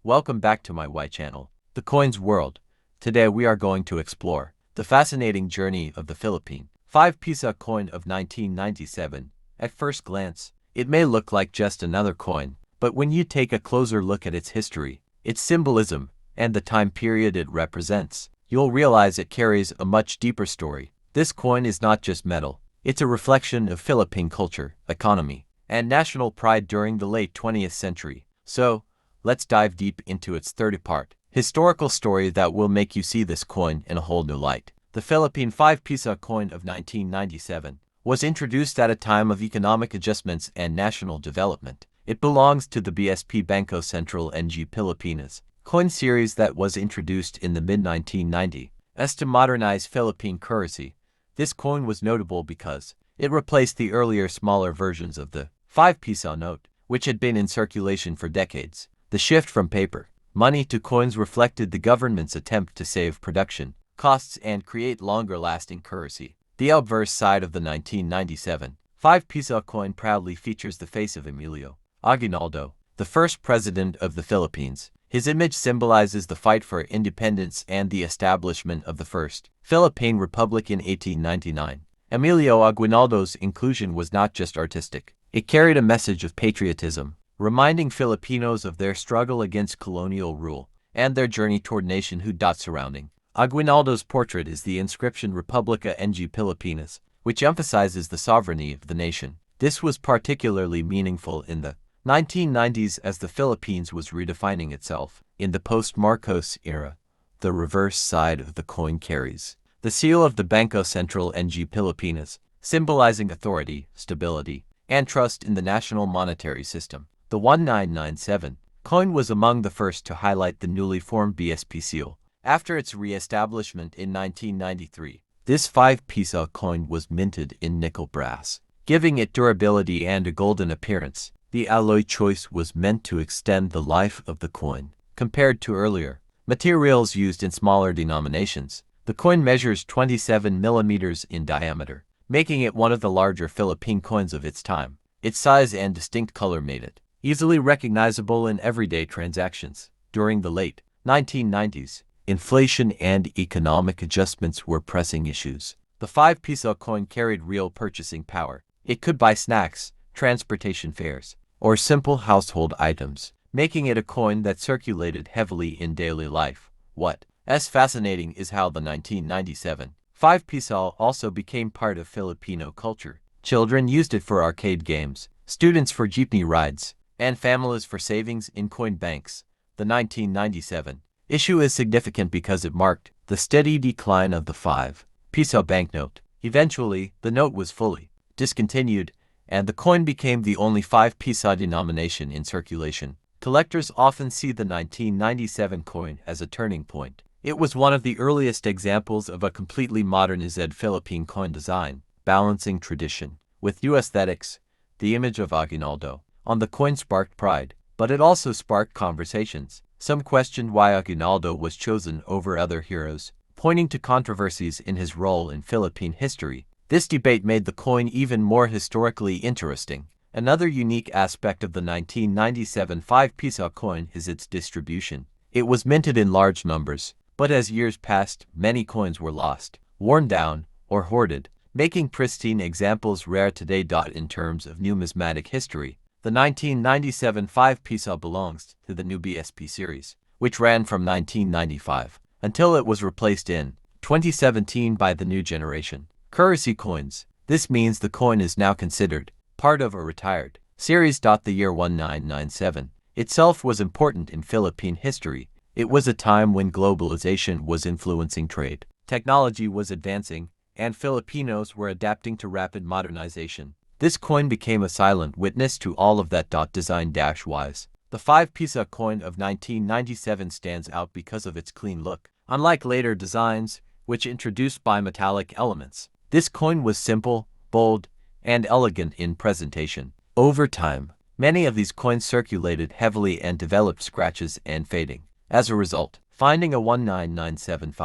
Welcome back to my channel, The Coins World. Today we are going to explore the fascinating journey of the Philippine 5 Piso coin of 1997. At first glance, it may look like just another coin, but when you take a closer look at its history, its symbolism, and the time period it represents, you'll realize it carries a much deeper story. This coin is not just metal, it's a reflection of Philippine culture, economy, and national pride during the late 20th century. So, let's dive deep into its 30-part historical story that will make you see this coin in a whole new light. The Philippine 5 Piso coin of 1997 was introduced at a time of economic adjustments and national development. It belongs to the BSP Bangko Sentral ng Pilipinas coin series that was introduced in the mid-1990s to modernize Philippine currency. This coin was notable because it replaced the earlier smaller versions of the 5 Piso note, which had been in circulation for decades. The shift from paper money to coins reflected the government's attempt to save production costs and create longer-lasting currency. The obverse side of the 1997 5 Piso coin proudly features the face of Emilio Aguinaldo, the first president of the Philippines. His image symbolizes the fight for independence and the establishment of the First Philippine Republic in 1899. Emilio Aguinaldo's inclusion was not just artistic. It carried a message of patriotism, reminding Filipinos of their struggle against colonial rule and their journey toward nationhood. Surrounding Aguinaldo's portrait is the inscription Republica ng Pilipinas, which emphasizes the sovereignty of the nation. This was particularly meaningful in the 1990s as the Philippines was redefining itself. In the post-Marcos era, the reverse side of the coin carries the seal of the Bangko Sentral ng Pilipinas, symbolizing authority, stability, and trust in the national monetary system. The 1997 coin was among the first to highlight the newly formed BSP seal. After its re-establishment in 1993, this 5 Piso coin was minted in nickel brass, giving it durability and a golden appearance. The alloy choice was meant to extend the life of the coin. Compared to earlier materials used in smaller denominations, the coin measures 27 millimeters in diameter, making it one of the larger Philippine coins of its time. Its size and distinct color made it easily recognizable in everyday transactions. During the late 1990s, inflation and economic adjustments were pressing issues. The 5 Piso coin carried real purchasing power. It could buy snacks, transportation fares, or simple household items, making it a coin that circulated heavily in daily life. What's fascinating is how the 1997 5 Piso also became part of Filipino culture. Children used it for arcade games, students for jeepney rides, and families for savings in coin banks. The 1997 issue is significant because it marked the steady decline of the 5 Piso banknote. Eventually, the note was fully discontinued, and the coin became the only 5 Piso denomination in circulation. Collectors often see the 1997 coin as a turning point. It was one of the earliest examples of a completely modernized Philippine coin design, balancing tradition with new aesthetics. The image of Aguinaldo on the coin sparked pride, but it also sparked conversations. Some questioned why Aguinaldo was chosen over other heroes, pointing to controversies in his role in Philippine history. This debate made the coin even more historically interesting. Another unique aspect of the 1997 5 Piso coin is its distribution. It was minted in large numbers, but as years passed, many coins were lost, worn down, or hoarded, making pristine examples rare today. In terms of numismatic history, the 1997 5 Piso belongs to the new BSP series, which ran from 1995 until it was replaced in 2017 by the new generation currency coins. This means the coin is now considered part of a retired series. The year 1997 itself was important in Philippine history. It was a time when globalization was influencing trade, technology was advancing, and Filipinos were adapting to rapid modernization. This coin became a silent witness to all of that. Design-wise, the 5 Piso coin of 1997 stands out because of its clean look. Unlike later designs, which introduced bimetallic elements, this coin was simple, bold, and elegant in presentation. Over time, many of these coins circulated heavily and developed scratches and fading. As a result, finding a 1997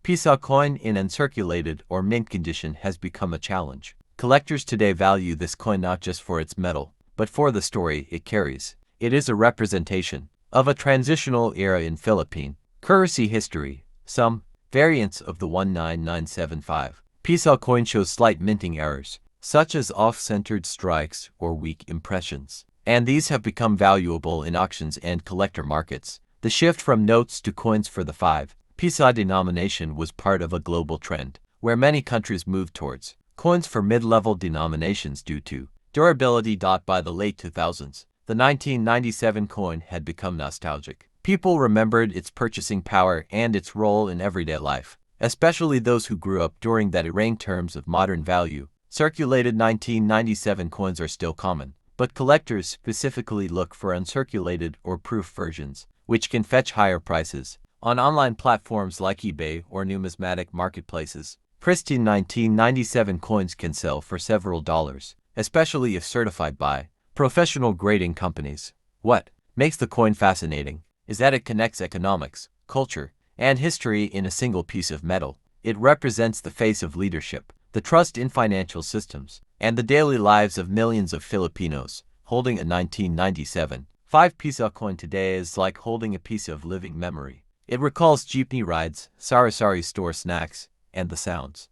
Piso coin in uncirculated or mint condition has become a challenge. Collectors today value this coin not just for its metal, but for the story it carries. It is a representation of a transitional era in Philippine currency history. Some variants of the 19975 Piso coin show slight minting errors, such as off-centered strikes or weak impressions, and these have become valuable in auctions and collector markets. The shift from notes to coins for the 5 Piso denomination was part of a global trend, where many countries moved towards coins for mid-level denominations due to durability. By the late 2000s, the 1997 coin had become nostalgic. People remembered its purchasing power and its role in everyday life, especially those who grew up during that era. In terms of modern value, circulated 1997 coins are still common, but collectors specifically look for uncirculated or proof versions, which can fetch higher prices on online platforms like eBay or numismatic marketplaces. Pristine 1997 coins can sell for several dollars, especially if certified by professional grading companies. What makes the coin fascinating is that it connects economics, culture, and history in a single piece of metal. It represents the face of leadership, the trust in financial systems, and the daily lives of millions of Filipinos. Holding a 1997 5 Piso coin today is like holding a piece of living memory. It recalls jeepney rides, sari-sari store snacks, and the sounds.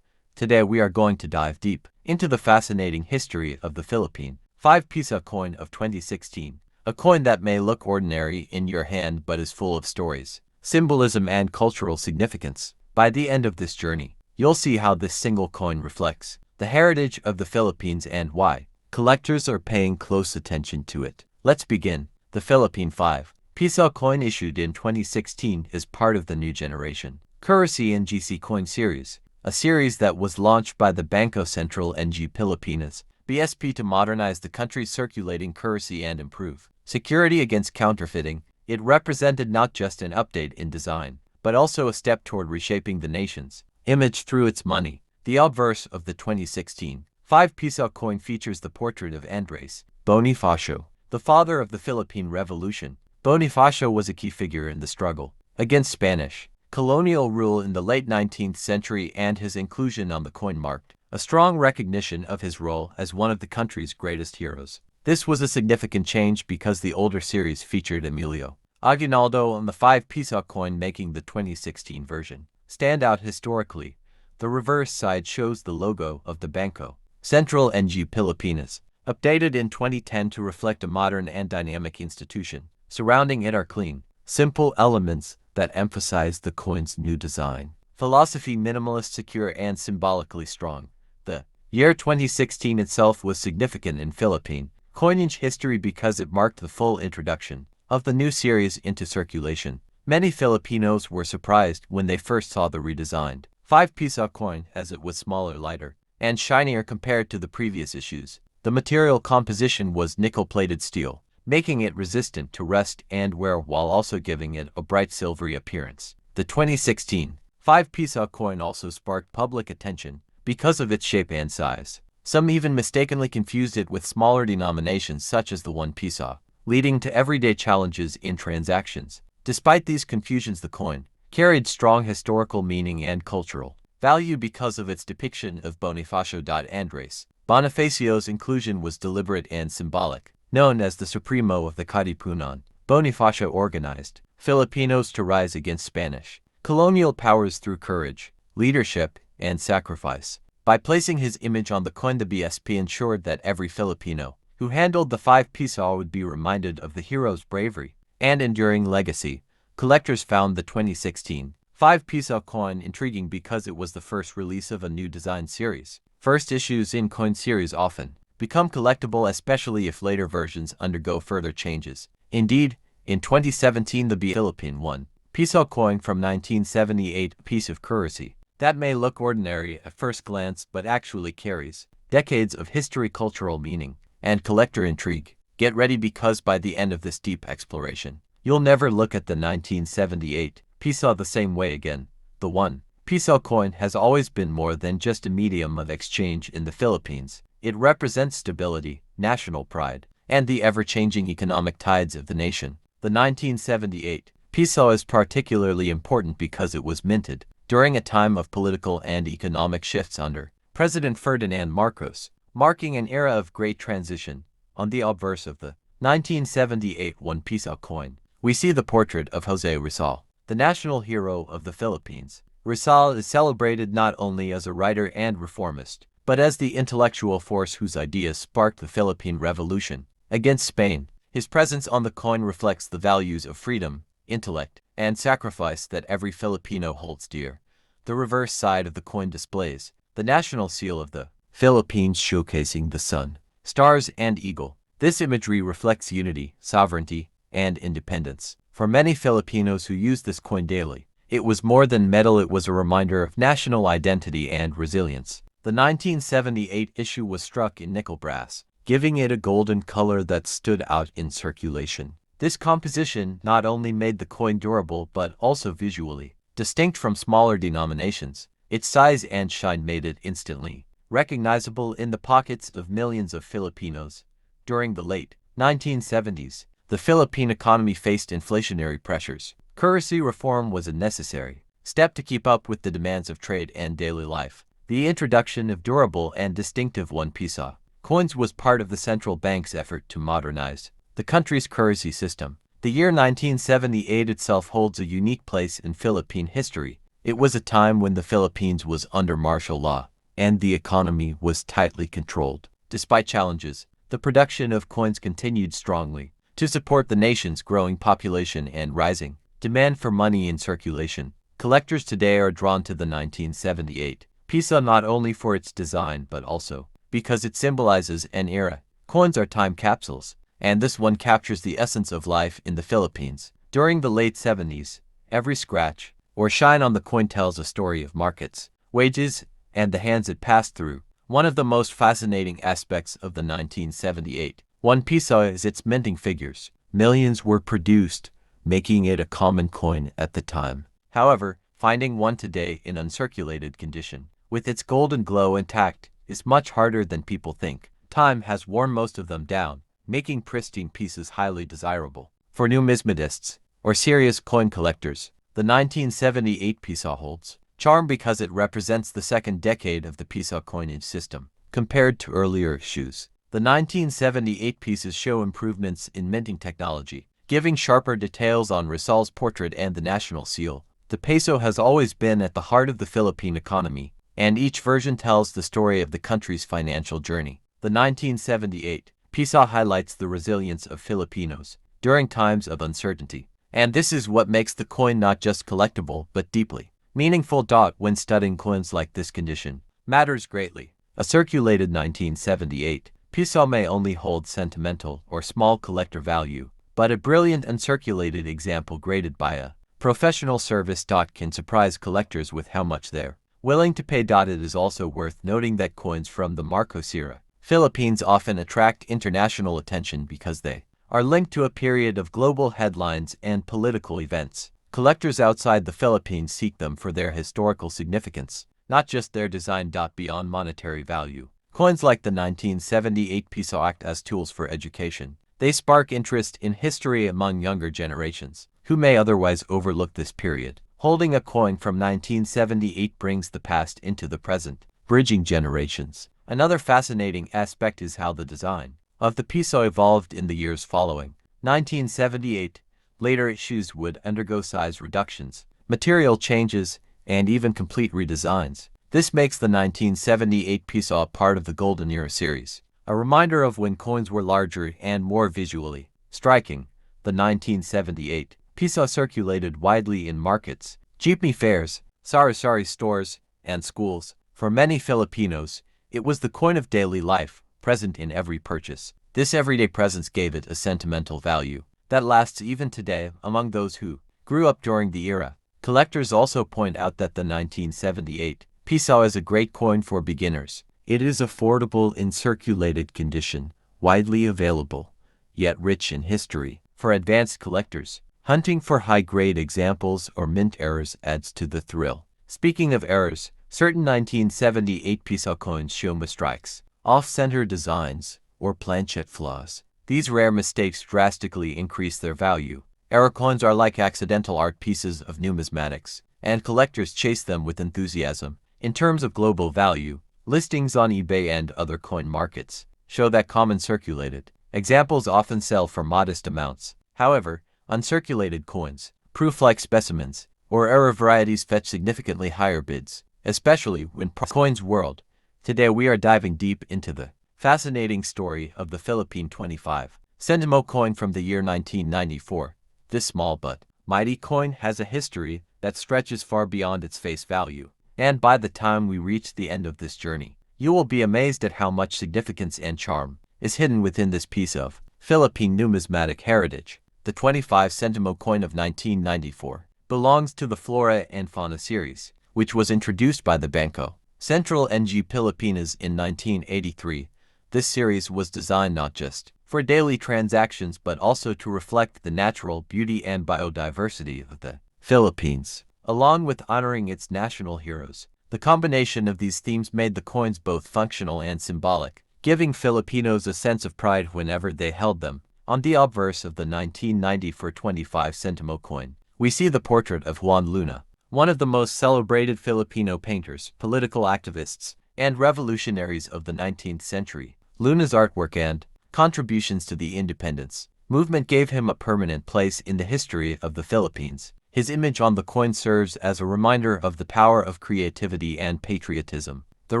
Today we are going to dive deep into the fascinating history of the Philippine 5 Piso coin of 2016, a coin that may look ordinary in your hand but is full of stories, symbolism, and cultural significance. By the end of this journey, you'll see how this single coin reflects the heritage of the Philippines and why collectors are paying close attention to it. Let's begin. The Philippine 5 Piso coin issued in 2016 is part of the new generation currency NGC coin series, a series that was launched by the Bangko Sentral ng Pilipinas (BSP) to modernize the country's circulating currency and improve security against counterfeiting. It represented not just an update in design, but also a step toward reshaping the nation's image through its money. The obverse of the 2016 5 Piso coin features the portrait of Andres Bonifacio, the father of the Philippine Revolution. Bonifacio was a key figure in the struggle against Spanish colonial rule in the late 19th century, and his inclusion on the coin marked a strong recognition of his role as one of the country's greatest heroes. This was a significant change because the older series featured Emilio Aguinaldo on the 5 Piso coin, making the 2016 version stand out historically. The reverse side shows the logo of the Bangko Sentral ng Pilipinas, updated in 2010 to reflect a modern and dynamic institution. Surrounding it are clean, simple elements that emphasize the coin's new design philosophy: minimalist, secure, and symbolically strong. The year 2016 itself was significant in Philippine coinage history because it marked the full introduction of the new series into circulation. Many Filipinos were surprised when they first saw the redesigned 5 Piso coin, as it was smaller, lighter, and shinier compared to the previous issues. The material composition was nickel-plated steel, making it resistant to rust and wear while also giving it a bright silvery appearance. The 2016 5 Piso coin also sparked public attention because of its shape and size. Some even mistakenly confused it with smaller denominations such as the 1 Piso, leading to everyday challenges in transactions. Despite these confusions, the coin carried strong historical meaning and cultural value because of its depiction of Bonifacio. Andres Bonifacio's inclusion was deliberate and symbolic. Known as the Supremo of the Katipunan, Bonifacio organized Filipinos to rise against Spanish colonial powers through courage, leadership, and sacrifice. By placing his image on the coin, the BSP ensured that every Filipino who handled the 5 Piso would be reminded of the hero's bravery and enduring legacy. Collectors found the 2016 5 Piso coin intriguing because it was the first release of a new design series. First issues in coin series often become collectible, especially if later versions undergo further changes. Indeed, in 2017, the Philippine 1 Piso coin from 1978, a piece of currency that may look ordinary at first glance but actually carries decades of history, cultural meaning, and collector intrigue. Get ready, because by the end of this deep exploration, you'll never look at the 1978 Piso the same way again. The 1 Piso coin has always been more than just a medium of exchange in the Philippines. It represents stability, national pride, and the ever-changing economic tides of the nation. The 1978 Piso is particularly important because it was minted during a time of political and economic shifts under President Ferdinand Marcos, marking an era of great transition. On the obverse of the 1978 1 Piso coin, we see the portrait of Jose Rizal, the national hero of the Philippines. Rizal is celebrated not only as a writer and reformist, but as the intellectual force whose ideas sparked the Philippine Revolution against Spain. His presence on the coin reflects the values of freedom, intellect, and sacrifice that every Filipino holds dear. The reverse side of the coin displays the national seal of the Philippines, showcasing the sun, stars, and eagle. This imagery reflects unity, sovereignty, and independence. For many Filipinos who use this coin daily, it was more than metal, it was a reminder of national identity and resilience. The 1978 issue was struck in nickel brass, giving it a golden color that stood out in circulation. This composition not only made the coin durable but also visually distinct from smaller denominations. Its size and shine made it instantly recognizable in the pockets of millions of Filipinos. During the late 1970s, the Philippine economy faced inflationary pressures. Currency reform was a necessary step to keep up with the demands of trade and daily life. The introduction of durable and distinctive 1 piso coins was part of the central bank's effort to modernize the country's currency system. The year 1978 itself holds a unique place in Philippine history. It was a time when the Philippines was under martial law, and the economy was tightly controlled. Despite challenges, the production of coins continued strongly to support the nation's growing population and rising demand for money in circulation. Collectors today are drawn to the 1978 piso not only for its design but also because it symbolizes an era. Coins are time capsules, and this one captures the essence of life in the Philippines. During the late 70s, every scratch or shine on the coin tells a story of markets, wages, and the hands it passed through. One of the most fascinating aspects of the 1978 1 piso is its minting figures. Millions were produced, making it a common coin at the time. However, finding one today in uncirculated condition, with its golden glow intact, is much harder than people think. Time has worn most of them down, making pristine pieces highly desirable. For numismatists or serious coin collectors, the 1978 piso holds charm because it represents the second decade of the piso coinage system. Compared to earlier issues, the 1978 pieces show improvements in minting technology, giving sharper details on Rizal's portrait and the national seal. The peso has always been at the heart of the Philippine economy, and each version tells the story of the country's financial journey. The 1978 piso highlights the resilience of Filipinos during times of uncertainty, and this is what makes the coin not just collectible but deeply meaningful. When studying coins like this, condition matters greatly. A circulated 1978 piso may only hold sentimental or small collector value, but a brilliant uncirculated example graded by a professional service can surprise collectors with how much they're willing to pay. It is also worth noting that coins from the Marcos era Philippines often attract international attention because they are linked to a period of global headlines and political events. Collectors outside the Philippines seek them for their historical significance, not just their design. Beyond monetary value, coins like the 1978 piso act as tools for education. They spark interest in history among younger generations, who may otherwise overlook this period. Holding a coin from 1978 brings the past into the present, bridging generations. Another fascinating aspect is how the design of the piso evolved in the years following 1978. Later issues would undergo size reductions, material changes, and even complete redesigns. This makes the 1978 piso a part of the Golden Era series, a reminder of when coins were larger and more visually striking. The 1978 piso circulated widely in markets, jeepney fairs, sari-sari stores, and schools. For many Filipinos, it was the coin of daily life, present in every purchase. This everyday presence gave it a sentimental value that lasts even today among those who grew up during the era. Collectors also point out that the 1978 piso is a great coin for beginners. It is affordable in circulated condition, widely available, yet rich in history. For advanced collectors, hunting for high-grade examples or mint errors adds to the thrill. Speaking of errors, certain 1978 piso coins show misstrikes, off-center designs, or planchette flaws. These rare mistakes drastically increase their value. Error coins are like accidental art pieces of numismatics, and collectors chase them with enthusiasm. In terms of global value, listings on eBay and other coin markets show that common circulated examples often sell for modest amounts. However, uncirculated coins, proof-like specimens, or error varieties fetch significantly higher bids, especially when coins world. Today we are diving deep into the fascinating story of the Philippine 25 Centimo coin from the year 1994. This small but mighty coin has a history that stretches far beyond its face value, and by the time we reach the end of this journey, you will be amazed at how much significance and charm is hidden within this piece of Philippine numismatic heritage. The 25 Centimo coin of 1994 belongs to the Flora and Fauna series, which was introduced by the Bangko Sentral ng Pilipinas in 1983. This series was designed not just for daily transactions but also to reflect the natural beauty and biodiversity of the Philippines, along with honoring its national heroes. The combination of these themes made the coins both functional and symbolic, giving Filipinos a sense of pride whenever they held them. On the obverse of the 1994 25 Centimo coin, we see the portrait of Juan Luna, one of the most celebrated Filipino painters, political activists, and revolutionaries of the 19th century. Luna's artwork and contributions to the independence movement gave him a permanent place in the history of the Philippines. His image on the coin serves as a reminder of the power of creativity and patriotism. The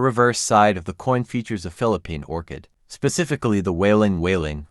reverse side of the coin features a Philippine orchid, specifically the wailing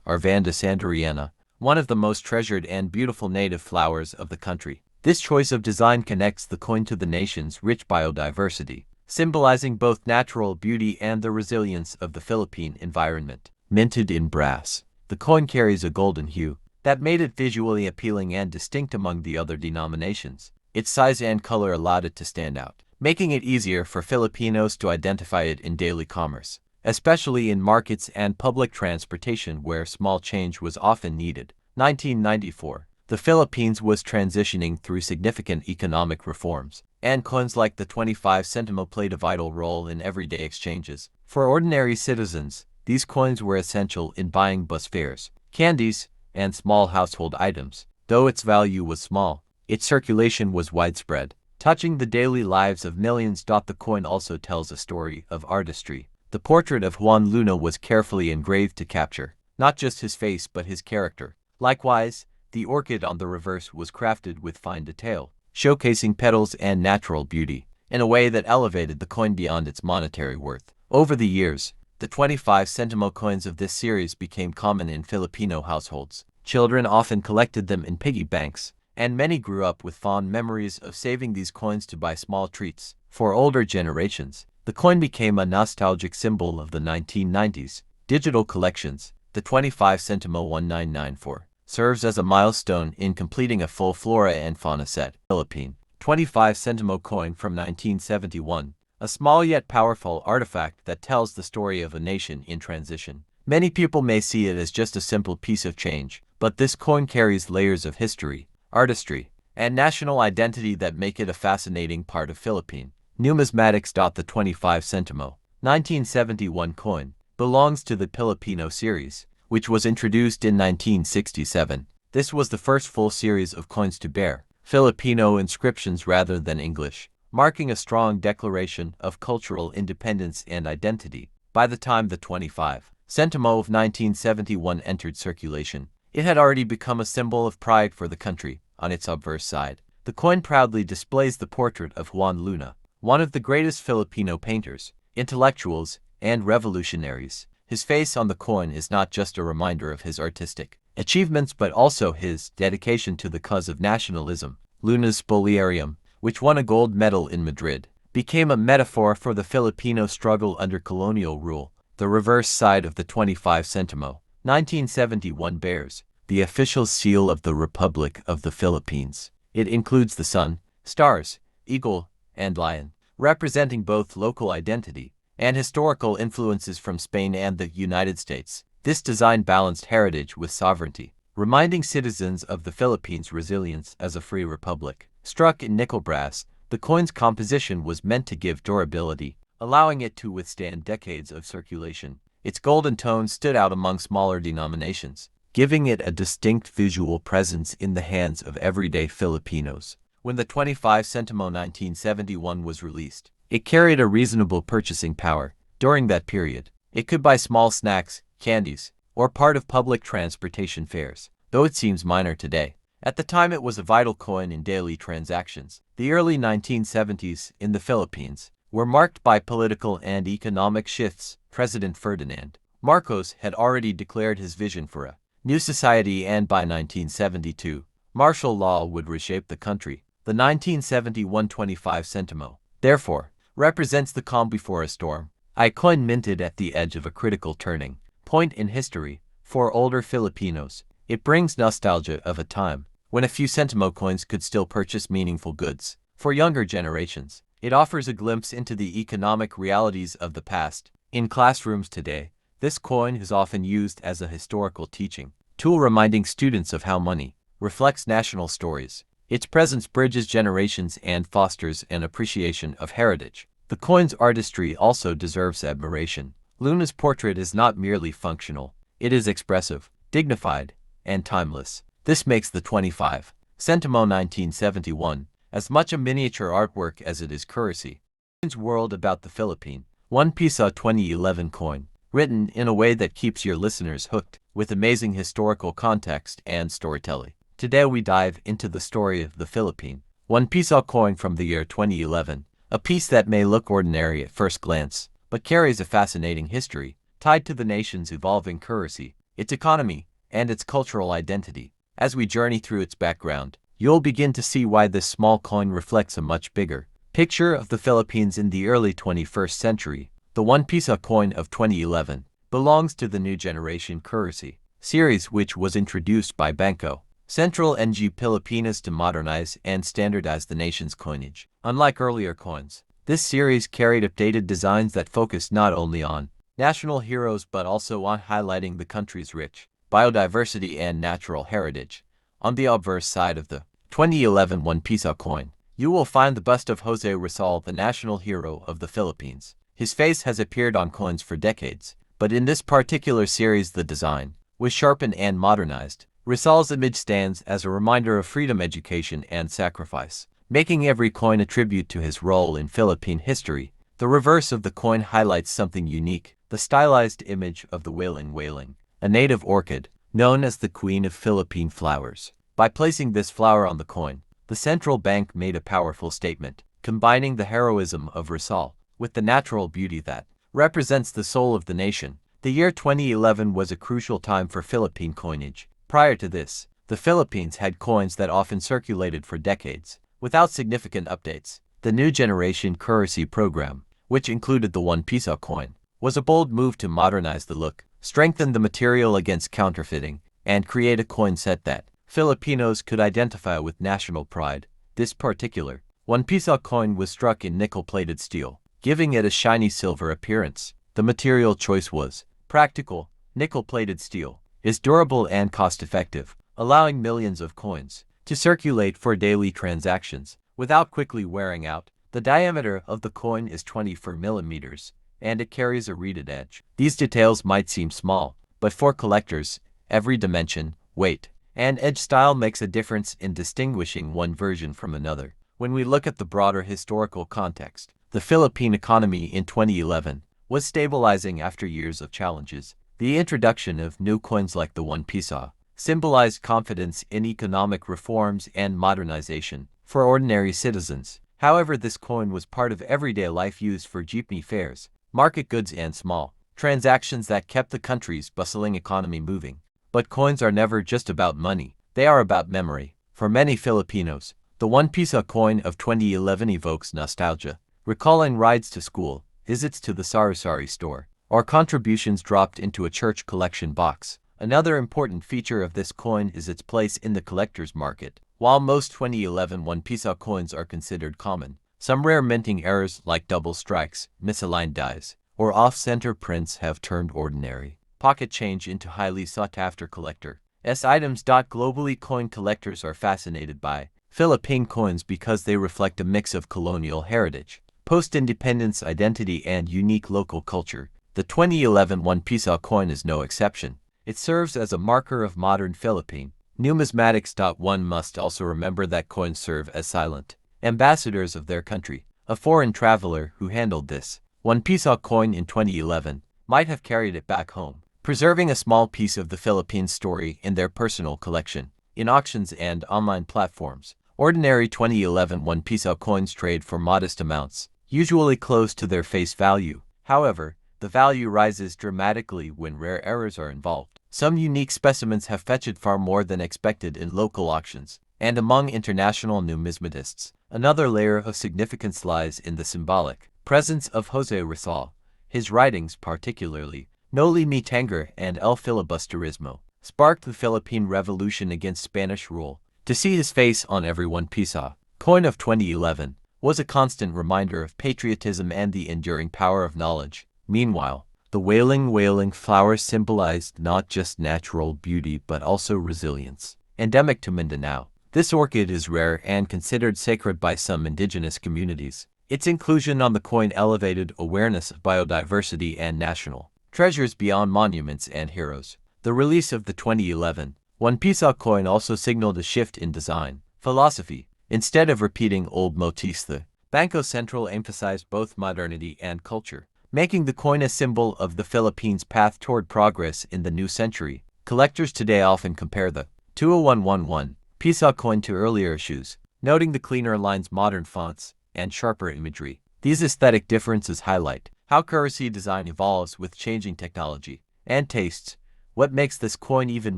Arvanda sanderiana, one of the most treasured and beautiful native flowers of the country. This choice of design connects the coin to the nation's rich biodiversity, symbolizing both natural beauty and the resilience of the Philippine environment. Minted in brass, the coin carries a golden hue that made it visually appealing and distinct among the other denominations. Its size and color allowed it to stand out, making it easier for Filipinos to identify it in daily commerce, especially in markets and public transportation where small change was often needed. 1994. The Philippines was transitioning through significant economic reforms, and coins like the 25 Centimo played a vital role in everyday exchanges. For ordinary citizens, these coins were essential in buying bus fares, candies, and small household items. Though its value was small, its circulation was widespread, touching the daily lives of millions. The coin also tells a story of artistry. The portrait of Juan Luna was carefully engraved to capture not just his face but his character. Likewise, the orchid on the reverse was crafted with fine detail, showcasing petals and natural beauty in a way that elevated the coin beyond its monetary worth. Over the years, the 25 Centimo coins of this series became common in Filipino households. Children often collected them in piggy banks, and many grew up with fond memories of saving these coins to buy small treats. For older generations, the coin became a nostalgic symbol of the 1990s. Digital collections. The 25 Centimo 1994 serves as a milestone in completing a full Flora and Fauna set. Philippine 25 Centimo coin from 1971, a small yet powerful artifact that tells the story of a nation in transition. Many people may see it as just a simple piece of change, but this coin carries layers of history, artistry, and national identity that make it a fascinating part of Philippine numismatics. The 25 Centimo 1971 coin belongs to the Filipino series, which was introduced in 1967. This was the first full series of coins to bear Filipino inscriptions rather than English, marking a strong declaration of cultural independence and identity. By the time the 25 Centimo of 1971 entered circulation, it had already become a symbol of pride for the country. On its obverse side, the coin proudly displays the portrait of Juan Luna, one of the greatest Filipino painters, intellectuals, and revolutionaries. His face on the coin is not just a reminder of his artistic achievements but also his dedication to the cause of nationalism. Luna's spoliarium, which won a gold medal in Madrid, became a metaphor for the Filipino struggle under colonial rule. The reverse side of the 25 Centimo 1971 bears the official seal of the Republic of the Philippines. It includes the sun, stars, eagle, and lion, representing both local identity and historical influences from Spain and the United States. This design balanced heritage with sovereignty, reminding citizens of the Philippines' resilience as a free republic. Struck in nickel brass, the coin's composition was meant to give durability, allowing it to withstand decades of circulation. Its golden tone stood out among smaller denominations, giving it a distinct visual presence in the hands of everyday Filipinos. When the 25 Centimo 1971 was released, it carried a reasonable purchasing power. During that period, it could buy small snacks, candies, or part of public transportation fares. Though it seems minor today, At the time it was a vital coin in daily transactions. The early 1970s in the Philippines were marked by political and economic shifts. President Ferdinand Marcos had already declared his vision for a new society, and by 1972, martial law would reshape the country. The 1971 25 Centimo, therefore, represents the calm before a storm, a coin minted at the edge of a critical turning point in history. For older Filipinos, it brings nostalgia of a time when a few Centimo coins could still purchase meaningful goods. For younger generations, it offers a glimpse into the economic realities of the past. In classrooms today, this coin is often used as a historical teaching tool, reminding students of how money reflects national stories. Its presence bridges generations and fosters an appreciation of heritage. The coin's artistry also deserves admiration. Luna's portrait is not merely functional, it is expressive, dignified, and timeless. This makes the 25 Centimo 1971 as much a miniature artwork as it is currency. Coin's world about the Philippine 1 Piso 2011 coin, written in a way that keeps your listeners hooked, with amazing historical context and storytelling. Today we dive into the story of the Philippine 1 Piso coin from the year 2011, a piece that may look ordinary at first glance, but carries a fascinating history tied to the nation's evolving currency, its economy, and its cultural identity. As we journey through its background, you'll begin to see why this small coin reflects a much bigger picture of the Philippines in the early 21st century. The 1 Piso coin of 2011 belongs to the New Generation Currency series, which was introduced by Bangko Sentral ng Pilipinas to modernize and standardize the nation's coinage. Unlike earlier coins, this series carried updated designs that focused not only on national heroes but also on highlighting the country's rich biodiversity and natural heritage. On the obverse side of the 2011 1 Piso coin, you will find the bust of Jose Rizal, the national hero of the Philippines. His face has appeared on coins for decades, but in this particular series the design was sharpened and modernized. Rizal's image stands as a reminder of freedom, education, and sacrifice, making every coin a tribute to his role in Philippine history. The reverse of the coin highlights something unique: the stylized image of the wailing, a native orchid known as the Queen of Philippine Flowers. By placing this flower on the coin, the central bank made a powerful statement, combining the heroism of Rizal with the natural beauty that represents the soul of the nation. The year 2011 was a crucial time for Philippine coinage. Prior to this, the Philippines had coins that often circulated for decades, without significant updates. The New Generation Currency program, which included the 1 Piso coin, was a bold move to modernize the look, strengthen the material against counterfeiting, and create a coin set that Filipinos could identify with national pride. This particular 1 Piso coin was struck in nickel-plated steel, giving it a shiny silver appearance. The material choice was practical. Nickel-plated steel is durable and cost-effective, allowing millions of coins to circulate for daily transactions without quickly wearing out. The diameter of the coin is 24 millimeters, and it carries a reeded edge. These details might seem small, but for collectors, every dimension, weight, and edge style makes a difference in distinguishing one version from another. When we look at the broader historical context, the Philippine economy in 2011 was stabilizing after years of challenges. The introduction of new coins like the 1 Piso symbolized confidence in economic reforms and modernization for ordinary citizens. However, this coin was part of everyday life, used for jeepney fares, market goods, and small transactions that kept the country's bustling economy moving. But coins are never just about money, they are about memory. For many Filipinos, the 1 Piso coin of 2011 evokes nostalgia, recalling rides to school, visits to the sari-sari store, or contributions dropped into a church collection box. Another important feature of this coin is its place in the collector's market. While most 2011 1 Piso coins are considered common, some rare minting errors like double strikes, misaligned dies, or off-center prints have turned ordinary pocket change into highly sought-after collector's items. Globally, coin collectors are fascinated by Philippine coins because they reflect a mix of colonial heritage, post-independence identity, and unique local culture. The 2011 1 Piso coin is no exception. It serves as a marker of modern Philippine numismatics. One must also remember that coins serve as silent ambassadors of their country. A foreign traveler who handled this 1 Piso coin in 2011 might have carried it back home, preserving a small piece of the Philippine story in their personal collection. in auctions and online platforms. Ordinary 2011 1 Piso coins trade for modest amounts, usually close to their face value. However, the value rises dramatically when rare errors are involved. Some unique specimens have fetched far more than expected in local auctions, and among international numismatists. Another layer of significance lies in the symbolic presence of José Rizal. His writings, particularly Noli Me Tangere and El Filibusterismo, sparked the Philippine Revolution against Spanish rule. To see his face on every 1 Piso coin of 2011 was a constant reminder of patriotism and the enduring power of knowledge. Meanwhile, the wailing flower symbolized not just natural beauty but also resilience. Endemic to Mindanao, this orchid is rare and considered sacred by some indigenous communities. Its inclusion on the coin elevated awareness of biodiversity and national treasures beyond monuments and heroes. The release of the 2011 1 Piso coin also signaled a shift in design philosophy. Instead of repeating old motifs, the Bangko Sentral emphasized both modernity and culture, making the coin a symbol of the Philippines' path toward progress in the new century. Collectors today often compare the 20111 Piso coin to earlier issues, noting the cleaner lines, modern fonts, and sharper imagery. These aesthetic differences highlight how currency design evolves with changing technology and tastes. What makes this coin even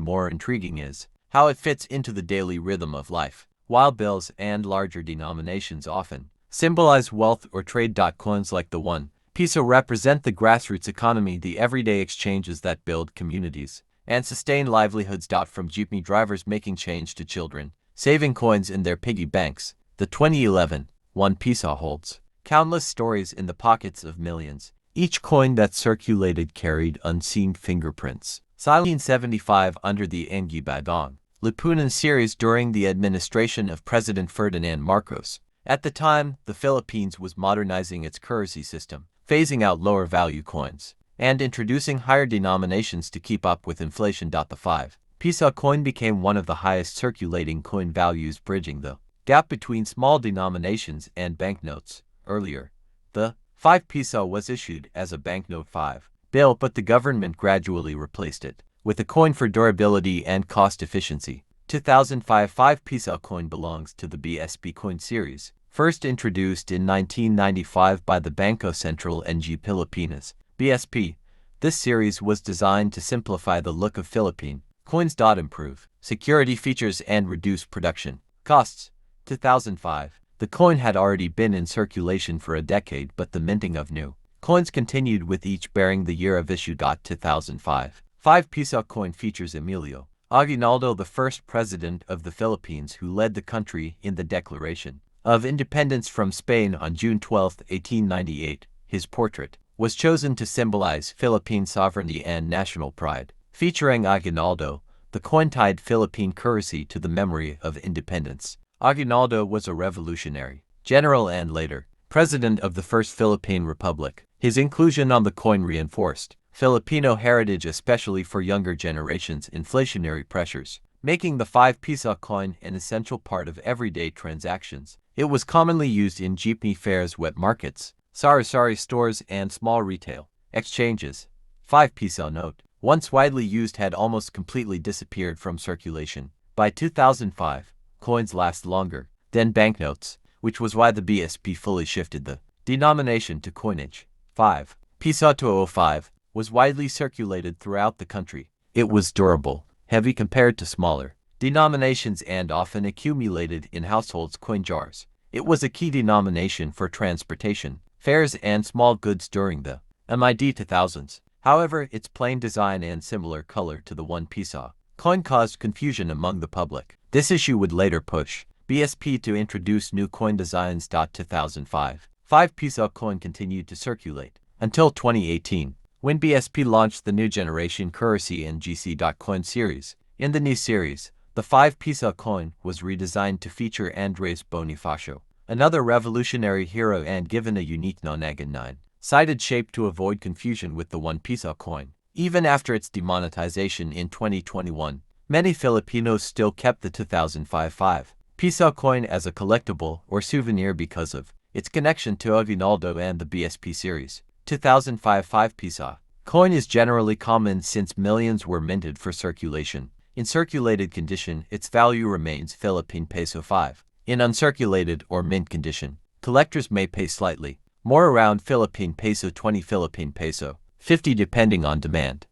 more intriguing is how it fits into the daily rhythm of life. While bills and larger denominations often symbolize wealth or trade, coins like the 1 Piso represent the grassroots economy, the everyday exchanges that build communities and sustain livelihoods. From jeepney drivers making change to children saving coins in their piggy banks, the 2011 1 Piso holds countless stories in the pockets of millions. Each coin that circulated carried unseen fingerprints. 1975 under the Ang Bagong Lipunan series during the administration of President Ferdinand Marcos. At the time, the Philippines was modernizing its currency system, phasing out lower value coins, and introducing higher denominations to keep up with inflation. The 5 Piso coin became one of the highest circulating coin values, bridging the gap between small denominations and banknotes. Earlier, the 5 Piso was issued as a banknote 5 bill, but the government gradually replaced it with a coin for durability and cost efficiency. 2005 5 Piso coin belongs to the BSP coin series, first introduced in 1995 by the Bangko Sentral ng Pilipinas, BSP. This series was designed to simplify the look of Philippine coins, improve security features and reduce production costs. 2005. The coin had already been in circulation for a decade, but the minting of new coins continued, with each bearing the year of issue. 2005 5 Piso coin features Emilio Aguinaldo, the first president of the Philippines who led the country in the Declaration of Independence from Spain on June 12, 1898. His portrait was chosen to symbolize Philippine sovereignty and national pride. Featuring Aguinaldo, the coin tied Philippine currency to the memory of independence. Aguinaldo was a revolutionary general and later president of the First Philippine Republic. His inclusion on the coin reinforced Filipino heritage, especially for younger generations' inflationary pressures, making the 5 Piso coin an essential part of everyday transactions. It was commonly used in jeepney fares, wet markets, sari-sari stores, and small retail exchanges. 5 Piso note, once widely used, had almost completely disappeared from circulation. By 2005, coins last longer than banknotes, which was why the BSP fully shifted the denomination to coinage. 5 Piso 205 was widely circulated throughout the country. It was durable, heavy compared to smaller denominations, and often accumulated in households' coin jars. It was a key denomination for transportation, fares, and small goods during the mid-2000s. However, its plain design and similar color to the 1 Piso coin caused confusion among the public. This issue would later push BSP to introduce new coin designs. 2005 5 Piso coin continued to circulate until 2018, when BSP launched the new generation currency and GC coin series. In the new series, the 5 Piso coin was redesigned to feature Andres Bonifacio, another revolutionary hero, and given a unique non-sided shape to avoid confusion with the 1 Piso coin. Even after its demonetization in 2021, many Filipinos still kept the 2005 5 Piso coin as a collectible or souvenir because of its connection to Aguinaldo and the BSP series. 2005 5 Piso coin is generally common since millions were minted for circulation. In circulated condition, its value remains Philippine Peso 5. In uncirculated or mint condition, collectors may pay slightly more, around Philippine Peso 20, Philippine Peso 50, depending on demand.